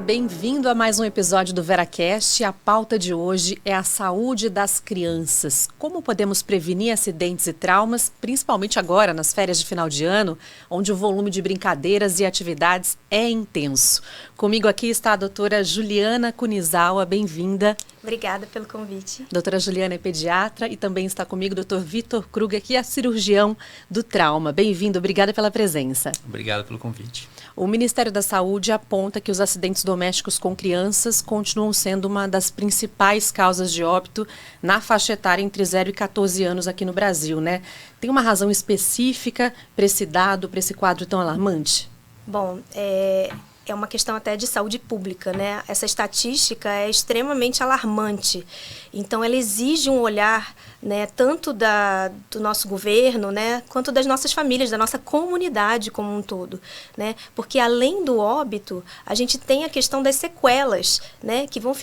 bem-vindo a mais um episódio do VeraCast. A pauta de hoje é a saúde das crianças. Como podemos prevenir acidentes e traumas, principalmente agora, nas férias de final de ano, onde o volume de brincadeiras e atividades é intenso. Comigo aqui está a doutora Juliana Kunizawa, bem-vinda. Obrigada pelo convite. Doutora Juliana é pediatra e também está comigo o doutor Vitor Kruger, que é cirurgião do trauma. Bem-vindo, obrigada pela presença. Obrigado pelo convite. O Ministério da Saúde aponta que os acidentes domésticos com crianças continuam sendo uma das principais causas de óbito na faixa etária entre 0 e 14 anos aqui no Brasil, né? Tem uma razão específica para esse dado, para esse quadro tão alarmante? Bom, é uma questão até de saúde pública, né? Essa estatística é extremamente alarmante. Então, ela exige um olhar, né, tanto do nosso governo, né, quanto das nossas famílias, da nossa comunidade como um todo, né? Porque, além do óbito, a gente tem a questão das sequelas, né, que vão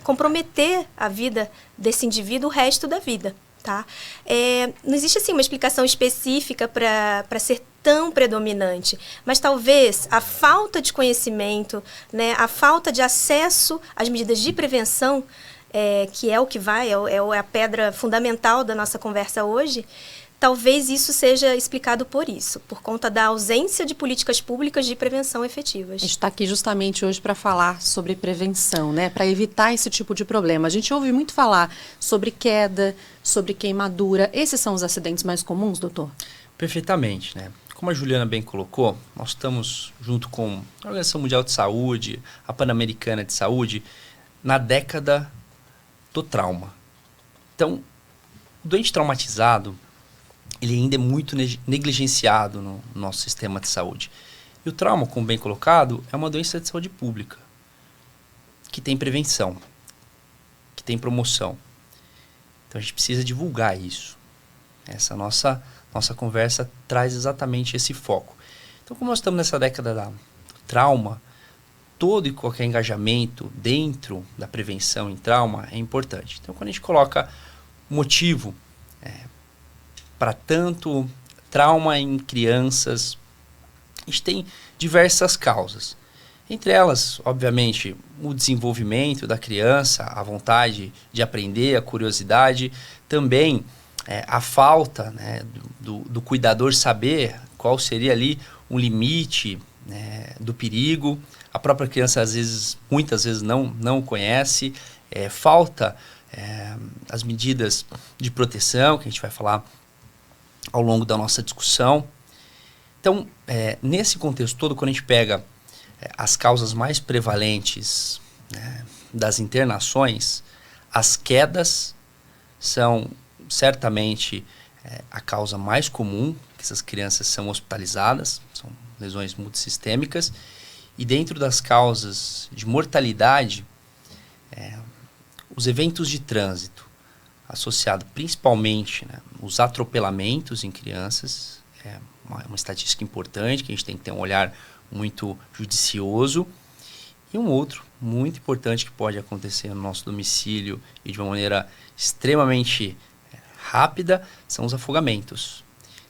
comprometer a vida desse indivíduo o resto da vida. Tá? Não existe assim, uma explicação específica para ser tão predominante, mas talvez a falta de conhecimento, né, a falta de acesso às medidas de prevenção, que é o que é a pedra fundamental da nossa conversa hoje, talvez isso seja explicado por isso, por conta da ausência de políticas públicas de prevenção efetivas. A gente está aqui justamente hoje para falar sobre prevenção, né? Para evitar esse tipo de problema. A gente ouve muito falar sobre queda, sobre queimadura. Esses são os acidentes mais comuns, doutor? Perfeitamente, né? Como a Juliana bem colocou, nós estamos junto com a Organização Mundial de Saúde, a Pan-Americana de Saúde, na década do trauma. Então, o doente traumatizado, ele ainda é muito negligenciado no nosso sistema de saúde. E o trauma, como bem colocado, é uma doença de saúde pública, que tem prevenção, que tem promoção. Então a gente precisa divulgar isso. Essa nossa conversa traz exatamente esse foco. Então, como nós estamos nessa década do trauma, todo e qualquer engajamento dentro da prevenção em trauma é importante. Então, quando a gente coloca motivo para tanto trauma em crianças, a gente tem diversas causas. Entre elas, obviamente, o desenvolvimento da criança, a vontade de aprender, a curiosidade, também a falta, né, do cuidador saber qual seria ali um limite, né, do perigo. A própria criança, muitas vezes não conhece, falta as medidas de proteção, que a gente vai falar ao longo da nossa discussão. Então, nesse contexto todo, quando a gente pega as causas mais prevalentes, né, das internações, as quedas são certamente a causa mais comum, que essas crianças são hospitalizadas, são lesões multissistêmicas, e dentro das causas de mortalidade, os eventos de trânsito, associado principalmente, né, os atropelamentos em crianças, é uma estatística importante, que a gente tem que ter um olhar muito judicioso. E um outro muito importante que pode acontecer no nosso domicílio e de uma maneira extremamente rápida são os afogamentos.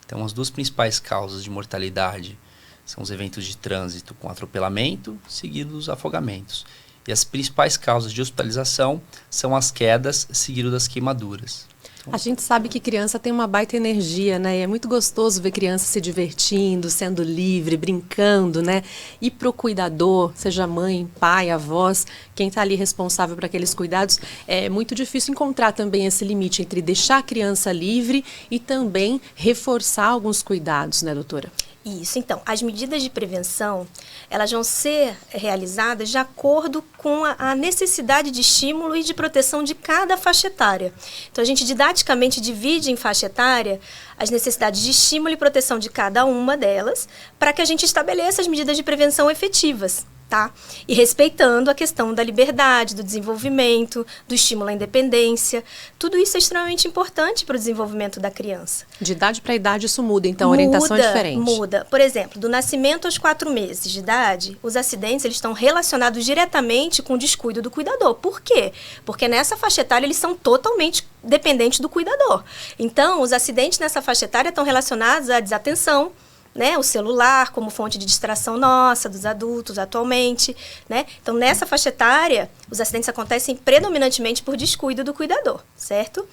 Então, as duas principais causas de mortalidade são os eventos de trânsito com atropelamento, seguidos dos afogamentos. E as principais causas de hospitalização são as quedas, seguido das queimaduras. A gente sabe que criança tem uma baita energia, né? E é muito gostoso ver criança se divertindo, sendo livre, brincando, né? E pro cuidador, seja mãe, pai, avós, quem está ali responsável por aqueles cuidados, é muito difícil encontrar também esse limite entre deixar a criança livre e também reforçar alguns cuidados, né, doutora? Isso, então, as medidas de prevenção, elas vão ser realizadas de acordo com a necessidade de estímulo e de proteção de cada faixa etária. Então, a gente didaticamente divide em faixa etária as necessidades de estímulo e proteção de cada uma delas, para que a gente estabeleça as medidas de prevenção efetivas. Tá? E respeitando a questão da liberdade, do desenvolvimento, do estímulo à independência. Tudo isso é extremamente importante para o desenvolvimento da criança. De idade para idade isso muda, então a orientação é diferente. Muda. Por exemplo, do nascimento aos 4 meses de idade, os acidentes eles estão relacionados diretamente com o descuido do cuidador. Por quê? Porque nessa faixa etária eles são totalmente dependentes do cuidador. Então, os acidentes nessa faixa etária estão relacionados à desatenção, né, o celular como fonte de distração nossa, dos adultos atualmente, né? Então, nessa faixa etária, os acidentes acontecem predominantemente por descuido do cuidador, certo?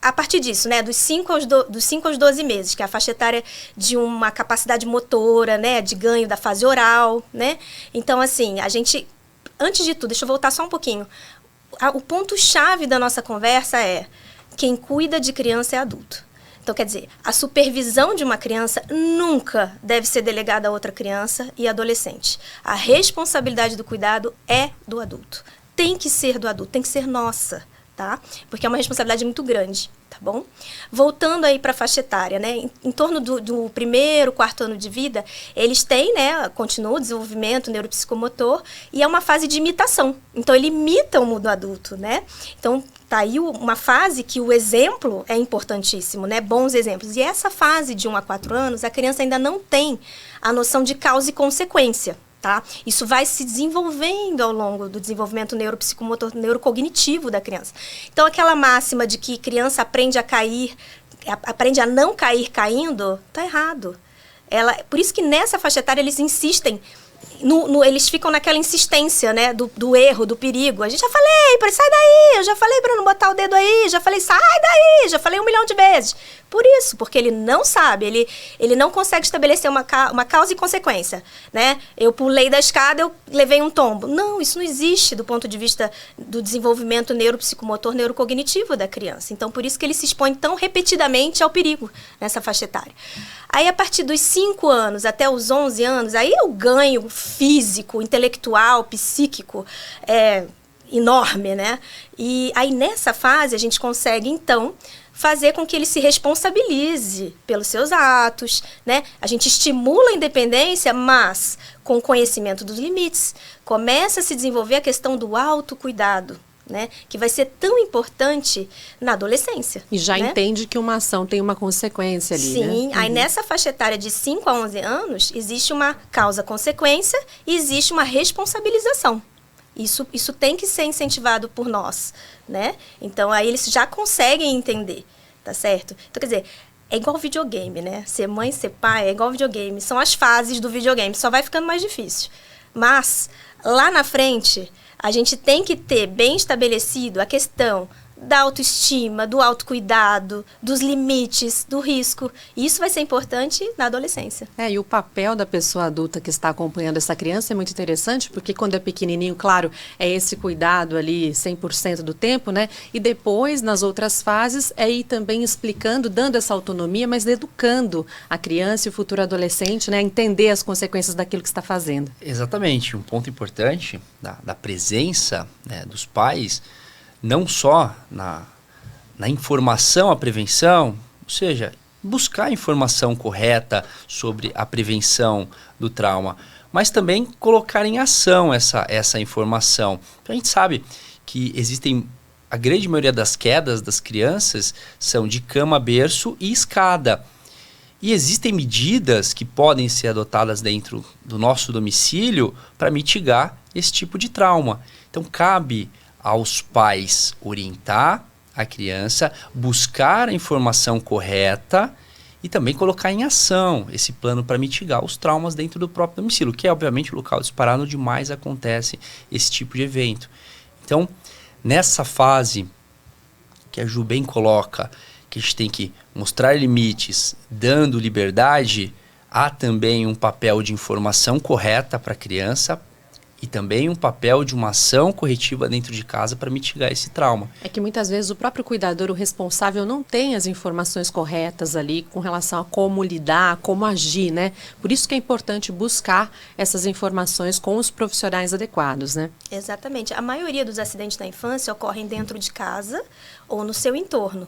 A partir disso, né, dos 5 aos 12 meses, que é a faixa etária de uma capacidade motora, né, de ganho da fase oral, né? Então, assim, a gente, antes de tudo, deixa eu voltar só um pouquinho. O ponto-chave da nossa conversa é: quem cuida de criança é adulto. Então, quer dizer, a supervisão de uma criança nunca deve ser delegada a outra criança e adolescente. A responsabilidade do cuidado é do adulto. Tem que ser do adulto, tem que ser nossa, tá? Porque é uma responsabilidade muito grande, tá bom? Voltando aí para a faixa etária, né? Em torno do primeiro, quarto ano de vida, eles têm, né, continua o desenvolvimento neuropsicomotor e é uma fase de imitação. Então, ele imita o mundo adulto, né? Então, tá aí uma fase que o exemplo é importantíssimo, né? Bons exemplos. E essa fase de 1 a 4 anos, a criança ainda não tem a noção de causa e consequência. Tá? Isso vai se desenvolvendo ao longo do desenvolvimento neuropsicomotor, neurocognitivo da criança. Então, aquela máxima de que criança aprende a cair, aprende a não cair caindo, tá errado. Por isso que nessa faixa etária eles insistem, eles ficam naquela insistência, né, do erro, do perigo. A gente já falei, sai daí, eu já falei para não botar o dedo aí, já falei, sai daí, já falei 1 milhão de vezes. Por isso, porque ele não sabe, ele não consegue estabelecer uma causa e consequência, né? Eu pulei da escada, eu levei um tombo. Não, isso não existe do ponto de vista do desenvolvimento neuropsicomotor, neurocognitivo da criança. Então, por isso que ele se expõe tão repetidamente ao perigo nessa faixa etária. Aí, a partir dos 5 anos até os 11 anos, aí o ganho físico, intelectual, psíquico é enorme, né? E aí, nessa fase, a gente consegue, então, fazer com que ele se responsabilize pelos seus atos, né? A gente estimula a independência, mas com conhecimento dos limites, começa a se desenvolver a questão do autocuidado, né? Que vai ser tão importante na adolescência. E já né? entende que uma ação tem uma consequência ali, Sim, né? Aí nessa faixa etária de 5 a 11 anos, existe uma causa-consequência e existe uma responsabilização. Isso tem que ser incentivado por nós, né? Então, aí eles já conseguem entender, tá certo? Então, quer dizer, é igual videogame, né? Ser mãe, ser pai é igual videogame. São as fases do videogame, só vai ficando mais difícil. Mas, lá na frente, a gente tem que ter bem estabelecido a questão da autoestima, do autocuidado, dos limites, do risco. E isso vai ser importante na adolescência. E o papel da pessoa adulta que está acompanhando essa criança é muito interessante, porque quando é pequenininho, claro, é esse cuidado ali 100% do tempo, né? E depois, nas outras fases, é ir também explicando, dando essa autonomia, mas educando a criança e o futuro adolescente, né? A entender as consequências daquilo que está fazendo. Exatamente. Um ponto importante da presença, né, dos pais, não só na informação à prevenção, ou seja, buscar a informação correta sobre a prevenção do trauma, mas também colocar em ação essa informação. A gente sabe que a grande maioria das quedas das crianças são de cama, berço e escada. E existem medidas que podem ser adotadas dentro do nosso domicílio para mitigar esse tipo de trauma. Então, cabe aos pais orientar a criança, buscar a informação correta e também colocar em ação esse plano para mitigar os traumas dentro do próprio domicílio, que é obviamente o local disparado onde mais acontece esse tipo de evento. Então, nessa fase que a Ju bem coloca, que a gente tem que mostrar limites, dando liberdade, há também um papel de informação correta para a criança, e também um papel de uma ação corretiva dentro de casa para mitigar esse trauma. É que muitas vezes o próprio cuidador, o responsável, não tem as informações corretas ali com relação a como lidar, como agir, né? Por isso que é importante buscar essas informações com os profissionais adequados, né? Exatamente. A maioria dos acidentes na infância ocorrem dentro de casa ou no seu entorno.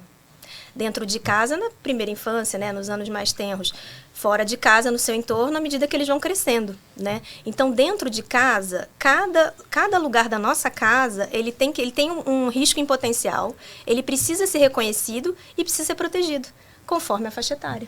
Dentro de casa, na primeira infância, né, nos anos mais tenros. Fora de casa, no seu entorno, à medida que eles vão crescendo, né? Então, dentro de casa, cada lugar da nossa casa, ele tem um risco em potencial, ele precisa ser reconhecido e precisa ser protegido, conforme a faixa etária.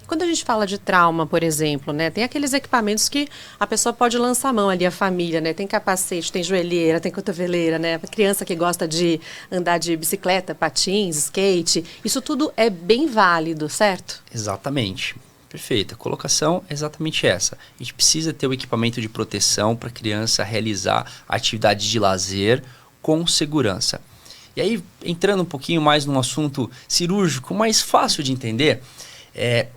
Quando a gente fala de trauma, por exemplo, né, tem aqueles equipamentos que a pessoa pode lançar a mão ali, a família, né? Tem capacete, tem joelheira, tem cotoveleira, né? A criança que gosta de andar de bicicleta, patins, skate, isso tudo é bem válido, certo? Exatamente. Perfeito. A colocação é exatamente essa. A gente precisa ter o equipamento de proteção para a criança realizar atividades de lazer com segurança. E aí, entrando um pouquinho mais num assunto cirúrgico, mais fácil de entender,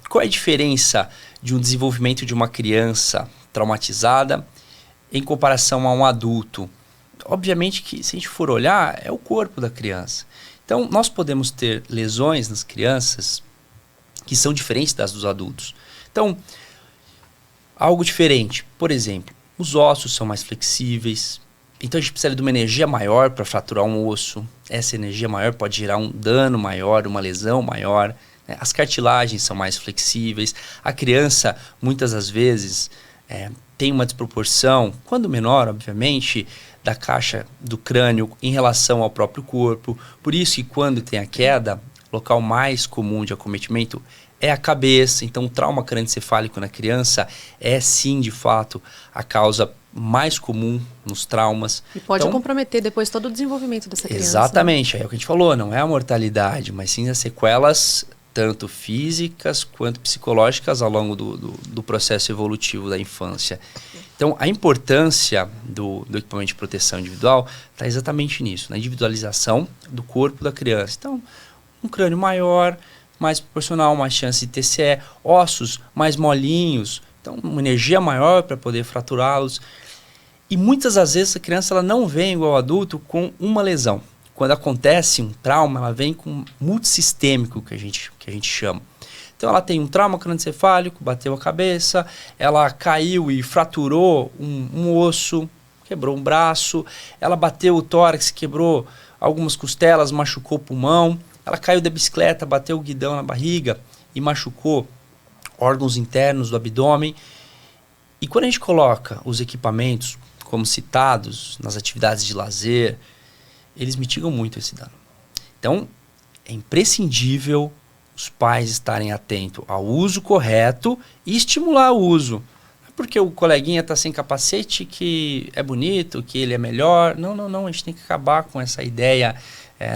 qual é a diferença de um desenvolvimento de uma criança traumatizada em comparação a um adulto? Obviamente que, se a gente for olhar, é o corpo da criança. Então, nós podemos ter lesões nas crianças que são diferentes das dos adultos. Então, algo diferente. Por exemplo, os ossos são mais flexíveis. Então, a gente precisa de uma energia maior para fraturar um osso. Essa energia maior pode gerar um dano maior, uma lesão maior. Né? As cartilagens são mais flexíveis. A criança, muitas das vezes, tem uma desproporção, quando menor, obviamente, da caixa do crânio em relação ao próprio corpo. Por isso que quando tem a queda, o local mais comum de acometimento é a cabeça. Então, o trauma crânioencefálico na criança é, sim, de fato, a causa mais comum nos traumas. E pode comprometer depois todo o desenvolvimento dessa criança. Exatamente, é o que a gente falou, não é a mortalidade, mas sim as sequelas, tanto físicas quanto psicológicas ao longo do processo evolutivo da infância. Então, a importância do equipamento de proteção individual está exatamente nisso, na individualização do corpo da criança. Então, um crânio maior, mais proporcional, mais chance de TCE, ossos mais molinhos, então uma energia maior para poder fraturá-los. E muitas das vezes a criança ela não vem igual ao adulto com uma lesão. Quando acontece um trauma, ela vem com multissistêmico, que a gente chama. Então ela tem um trauma crânioencefálico, bateu a cabeça, ela caiu e fraturou um osso, quebrou um braço, ela bateu o tórax, quebrou algumas costelas, machucou o pulmão. Ela caiu da bicicleta, bateu o guidão na barriga e machucou órgãos internos do abdômen. E quando a gente coloca os equipamentos, como citados, nas atividades de lazer, eles mitigam muito esse dano. Então, é imprescindível os pais estarem atentos ao uso correto e estimular o uso. Não é porque o coleguinha está sem capacete que é bonito, que ele é melhor. Não. A gente tem que acabar com essa ideia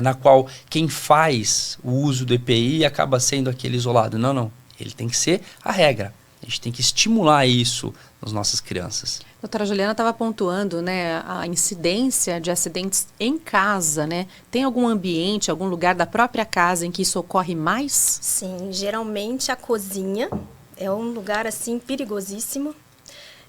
na qual quem faz o uso do EPI acaba sendo aquele isolado. Não. Ele tem que ser a regra. A gente tem que estimular isso nas nossas crianças. Doutora Juliana estava pontuando, né, a incidência de acidentes em casa, né? Tem algum ambiente, algum lugar da própria casa em que isso ocorre mais? Sim, geralmente a cozinha é um lugar, assim, perigosíssimo.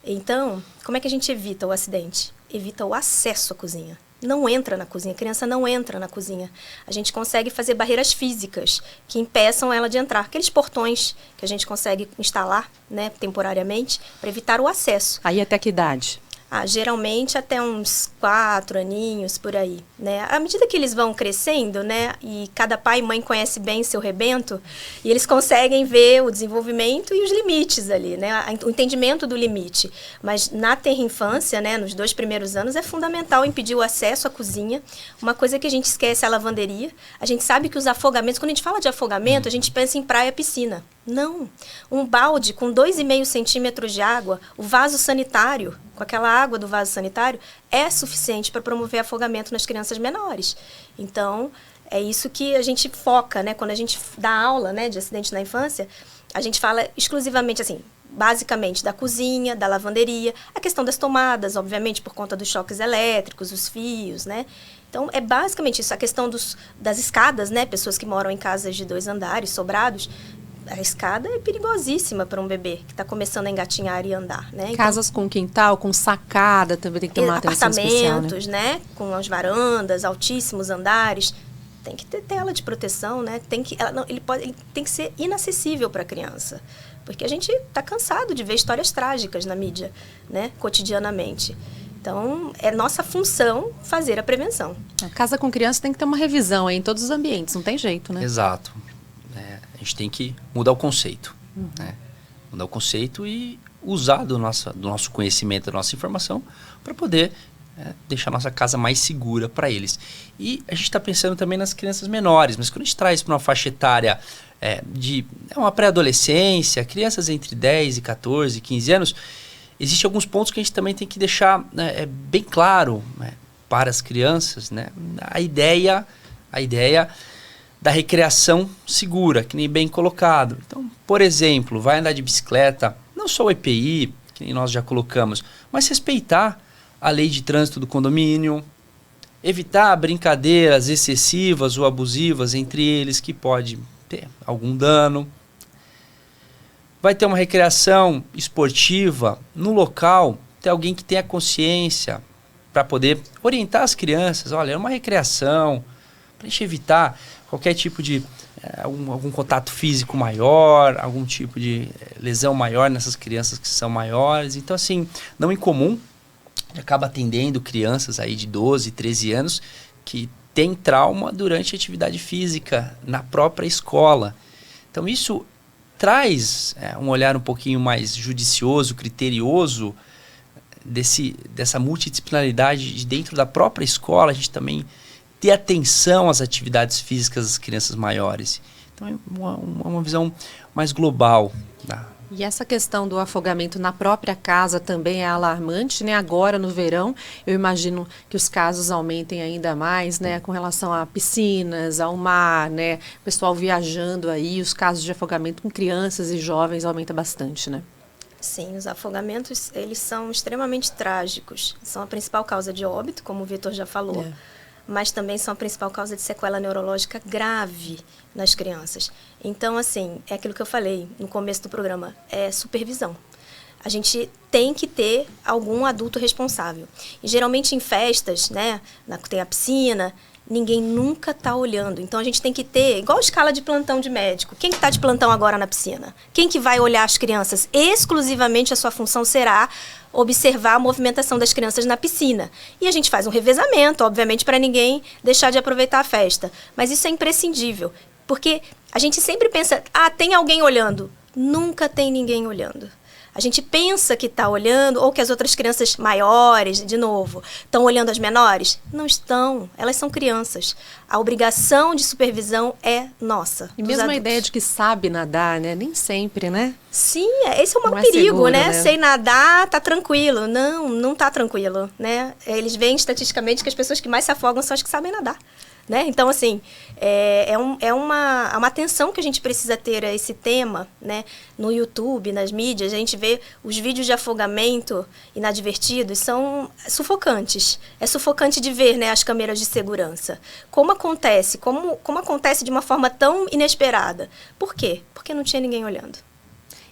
Então, como é que a gente evita o acidente? Evita o acesso à cozinha. Não entra na cozinha, a criança não entra na cozinha. A gente consegue fazer barreiras físicas que impeçam ela de entrar. Aqueles portões que a gente consegue instalar, né, temporariamente, para evitar o acesso. Aí até que idade? Geralmente até uns 4 aninhos, por aí, né? À medida que eles vão crescendo, né? E cada pai e mãe conhece bem seu rebento, e eles conseguem ver o desenvolvimento e os limites ali, né? O entendimento do limite. Mas na tenra infância, né? Nos 2 primeiros anos, é fundamental impedir o acesso à cozinha. Uma coisa que a gente esquece é a lavanderia. A gente sabe que os afogamentos, quando a gente fala de afogamento, a gente pensa em praia, piscina. Não. Um balde com 2,5 centímetros de água, o vaso sanitário, com aquela água do vaso sanitário, é suficiente para promover afogamento nas crianças menores. Então, é isso que a gente foca, né? Quando a gente dá aula, né, de acidente na infância, a gente fala exclusivamente, assim, basicamente da cozinha, da lavanderia, a questão das tomadas, obviamente, por conta dos choques elétricos, os fios, né? Então, é basicamente isso. A questão das escadas, né? Pessoas que moram em casas de 2 andares, sobrados, a escada é perigosíssima para um bebê que está começando a engatinhar e andar, né? Então, casas com quintal, com sacada, também tem que ter uma atenção especial, apartamentos, né? Com as varandas, altíssimos andares, tem que ter tela de proteção, né? Ele tem que ser inacessível para a criança, porque a gente está cansado de ver histórias trágicas na mídia, né? Cotidianamente. Então, é nossa função fazer a prevenção. A casa com criança tem que ter uma revisão aí em todos os ambientes, não tem jeito, né? Exato. A gente tem que mudar o conceito. Né? Mudar o conceito e usar do nosso conhecimento, da nossa informação, para poder deixar a nossa casa mais segura para eles. E a gente está pensando também nas crianças menores, mas quando a gente traz para uma faixa etária de uma pré-adolescência, crianças entre 10 e 14, 15 anos, existem alguns pontos que a gente também tem que deixar bem claro, né, para as crianças, né? A ideia da recreação segura, que nem bem colocado. Então, por exemplo, vai andar de bicicleta, não só o EPI, que nem nós já colocamos, mas respeitar a lei de trânsito do condomínio, evitar brincadeiras excessivas ou abusivas entre eles, que pode ter algum dano. Vai ter uma recreação esportiva no local, ter alguém que tenha consciência para poder orientar as crianças. Olha, é uma recreação, para a gente evitar qualquer tipo de algum contato físico maior, algum tipo de lesão maior nessas crianças que são maiores. Então, assim, não é incomum, acaba atendendo crianças aí de 12, 13 anos que têm trauma durante a atividade física na própria escola. Então, isso traz um olhar um pouquinho mais judicioso, criterioso dessa multidisciplinaridade de dentro da própria escola. A gente também ter atenção às atividades físicas das crianças maiores. Então, é uma visão mais global. E essa questão do afogamento na própria casa também é alarmante, né? Agora, no verão, eu imagino que os casos aumentem ainda mais, né? Com relação a piscinas, ao mar, né? O pessoal viajando aí, os casos de afogamento com crianças e jovens aumenta bastante, né? Sim, os afogamentos, eles são extremamente trágicos. São a principal causa de óbito, como o Vitor já falou. Mas também são a principal causa de sequela neurológica grave nas crianças. Então, assim, é aquilo que eu falei no começo do programa, é supervisão. A gente tem que ter algum adulto responsável. E geralmente em festas, né, tem a piscina, ninguém nunca está olhando. Então, a gente tem que ter, igual escala de plantão de médico. Quem que está de plantão agora na piscina? Quem que vai olhar as crianças? Exclusivamente a sua função será observar a movimentação das crianças na piscina. E a gente faz um revezamento, obviamente, para ninguém deixar de aproveitar a festa. Mas isso é imprescindível, porque a gente sempre pensa, tem alguém olhando. Nunca tem ninguém olhando. A gente pensa que está olhando, ou que as outras crianças maiores, de novo, estão olhando as menores. Não estão, elas são crianças. A obrigação de supervisão é nossa. E mesmo a ideia de que sabe nadar, né? Nem sempre, né? Sim, esse é o maior perigo, seguro, né? Sei nadar, tá tranquilo. Não tá tranquilo, né? Eles veem estatisticamente que as pessoas que mais se afogam são as que sabem nadar. Né? Então, assim, é uma atenção que a gente precisa ter a esse tema, né? No YouTube, nas mídias, a gente vê os vídeos de afogamento inadvertidos, são sufocantes. É sufocante de ver, né, as câmeras de segurança. Como acontece de uma forma tão inesperada? Por quê? Porque não tinha ninguém olhando.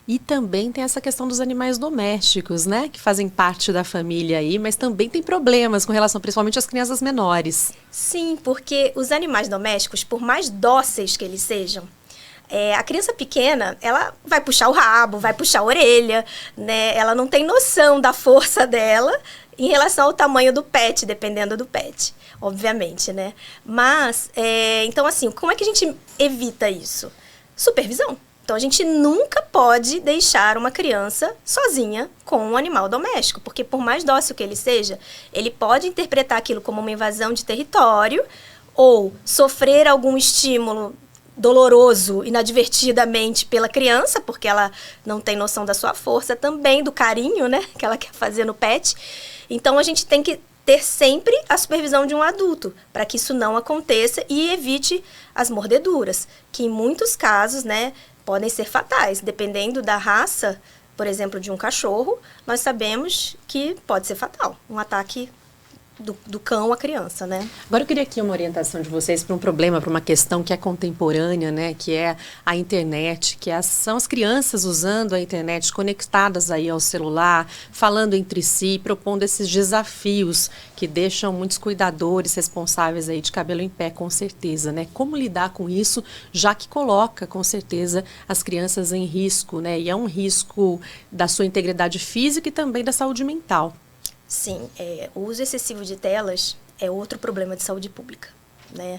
E também tem essa questão dos animais domésticos, né? Que fazem parte da família aí, mas também tem problemas com relação, principalmente, às crianças menores. Sim, porque os animais domésticos, por mais dóceis que eles sejam, a criança pequena, ela vai puxar o rabo, vai puxar a orelha, né? Ela não tem noção da força dela em relação ao tamanho do pet, dependendo do pet, obviamente, né? Mas, então, assim, como é que a gente evita isso? Supervisão. Então, a gente nunca pode deixar uma criança sozinha com um animal doméstico, porque por mais dócil que ele seja, ele pode interpretar aquilo como uma invasão de território ou sofrer algum estímulo doloroso, inadvertidamente pela criança, porque ela não tem noção da sua força, também do carinho, né, que ela quer fazer no pet. Então, a gente tem que ter sempre a supervisão de um adulto, para que isso não aconteça e evite as mordeduras, que em muitos casos, né, podem ser fatais. Dependendo da raça, por exemplo, de um cachorro, nós sabemos que pode ser fatal. Um ataque do cão à criança, né? Agora eu queria aqui uma orientação de vocês para um problema, para uma questão que é contemporânea, né? Que é a internet, são as crianças usando a internet, conectadas aí ao celular, falando entre si, propondo esses desafios que deixam muitos cuidadores responsáveis aí de cabelo em pé, com certeza, né? Como lidar com isso, já que coloca, com certeza, as crianças em risco, né? E é um risco da sua integridade física e também da saúde mental. Sim, o uso excessivo de telas é outro problema de saúde pública, né?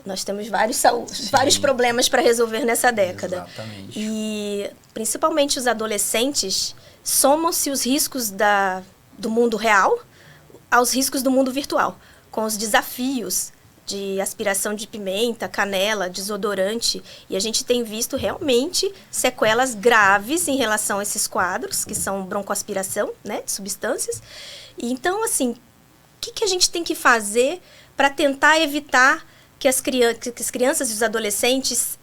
Nós temos vários problemas para resolver nessa década. Exatamente. E, principalmente os adolescentes, somam-se os riscos do mundo real aos riscos do mundo virtual, com os desafios de aspiração de pimenta, canela, desodorante, e a gente tem visto realmente sequelas graves em relação a esses quadros, que são broncoaspiração, né, de substâncias. E então, assim, o que a gente tem que fazer para tentar evitar que as crianças e os adolescentes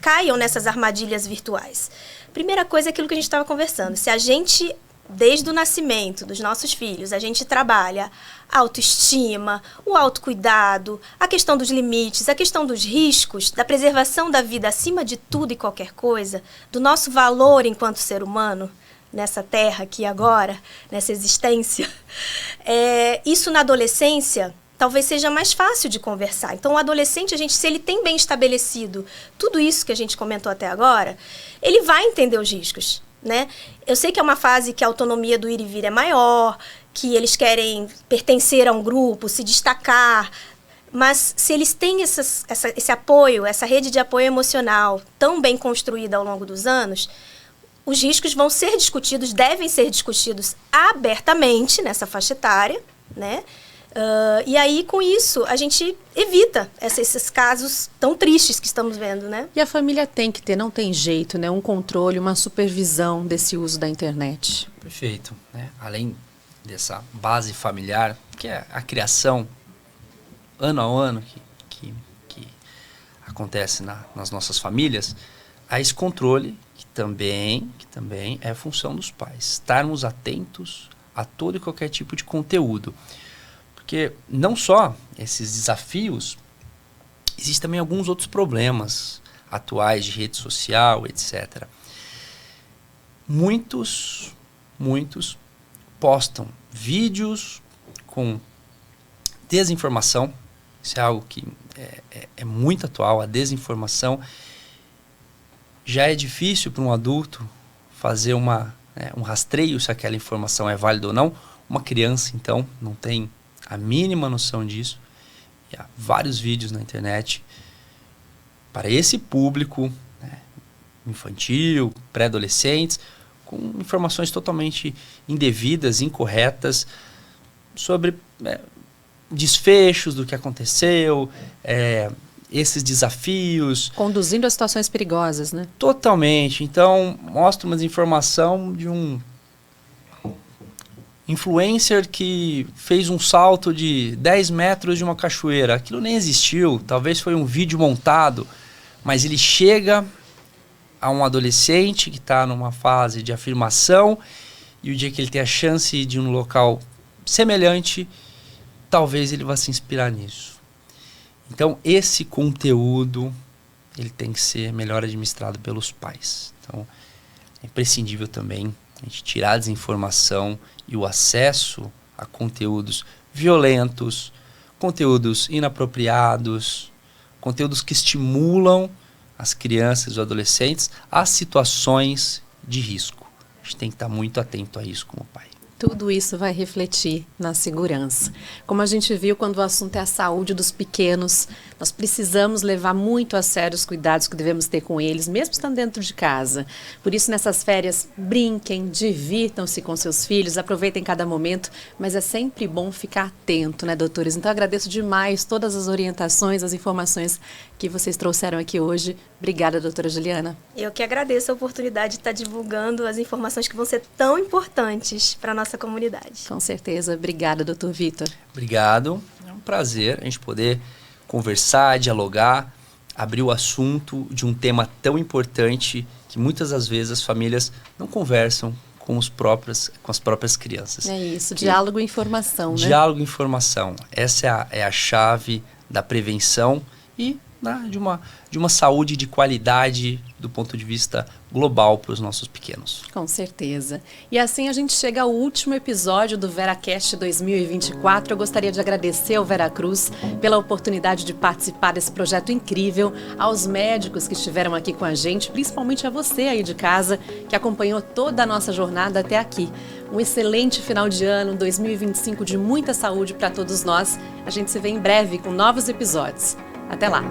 caiam nessas armadilhas virtuais? Primeira coisa é aquilo que a gente estava conversando. Se a gente, desde o nascimento dos nossos filhos, a gente trabalha a autoestima, o autocuidado, a questão dos limites, a questão dos riscos, da preservação da vida acima de tudo e qualquer coisa, do nosso valor enquanto ser humano, nessa terra aqui agora, nessa existência, isso na adolescência talvez seja mais fácil de conversar. Então, o adolescente, se ele tem bem estabelecido tudo isso que a gente comentou até agora, ele vai entender os riscos, né? Eu sei que é uma fase que a autonomia do ir e vir é maior, que eles querem pertencer a um grupo, se destacar, mas se eles têm esse apoio, essa rede de apoio emocional tão bem construída ao longo dos anos, os riscos vão ser discutidos, devem ser discutidos abertamente nessa faixa etária, né? E aí, com isso, a gente evita esses casos tão tristes que estamos vendo, né? E a família tem que ter, não tem jeito, né? Um controle, uma supervisão desse uso da internet. Perfeito, né? Além dessa base familiar, que é a criação, ano a ano, que acontece nas nossas famílias, há esse controle que também é função dos pais. Estarmos atentos a todo e qualquer tipo de conteúdo. Porque não só esses desafios, existem também alguns outros problemas atuais de rede social, etc. Muitos postam vídeos com desinformação. Isso é algo que é muito atual, a desinformação. Já é difícil para um adulto fazer um rastreio se aquela informação é válida ou não. Uma criança, então, não tem a mínima noção disso. E há vários vídeos na internet para esse público, né, infantil, pré-adolescentes, com informações totalmente indevidas, incorretas, sobre desfechos do que aconteceu, esses desafios. Conduzindo a situações perigosas, né? Totalmente. Então, mostra uma desinformação de um influencer que fez um salto de 10 metros de uma cachoeira. Aquilo nem existiu, talvez foi um vídeo montado, mas ele chega a um adolescente que está numa fase de afirmação e o dia que ele tem a chance de ir num local semelhante, talvez ele vá se inspirar nisso. Então, esse conteúdo ele tem que ser melhor administrado pelos pais. Então, é imprescindível também a gente tirar a desinformação e o acesso a conteúdos violentos, conteúdos inapropriados, conteúdos que estimulam as crianças e os adolescentes a situações de risco. A gente tem que estar muito atento a isso como pai. Tudo isso vai refletir na segurança. Como a gente viu, quando o assunto é a saúde dos pequenos, nós precisamos levar muito a sério os cuidados que devemos ter com eles, mesmo estando dentro de casa. Por isso, nessas férias, brinquem, divirtam-se com seus filhos, aproveitem cada momento, mas é sempre bom ficar atento, né, doutores? Então, eu agradeço demais todas as orientações, as informações que vocês trouxeram aqui hoje. Obrigada, doutora Juliana. Eu que agradeço a oportunidade de estar divulgando as informações que vão ser tão importantes para a nossa comunidade. Com certeza. Obrigada, doutor Vitor. Obrigado. É um prazer a gente poder conversar, dialogar, abrir o assunto de um tema tão importante que muitas das vezes as famílias não conversam com as próprias crianças. É isso, diálogo e informação, né? Diálogo e informação. Essa é a chave da prevenção e de uma saúde de qualidade do ponto de vista global para os nossos pequenos. Com certeza. E assim a gente chega ao último episódio do VeraCast 2024. Eu gostaria de agradecer ao Veracruz pela oportunidade de participar desse projeto incrível, aos médicos que estiveram aqui com a gente, principalmente a você aí de casa, que acompanhou toda a nossa jornada até aqui. Um excelente final de ano, 2025 de muita saúde para todos nós. A gente se vê em breve com novos episódios. Até lá!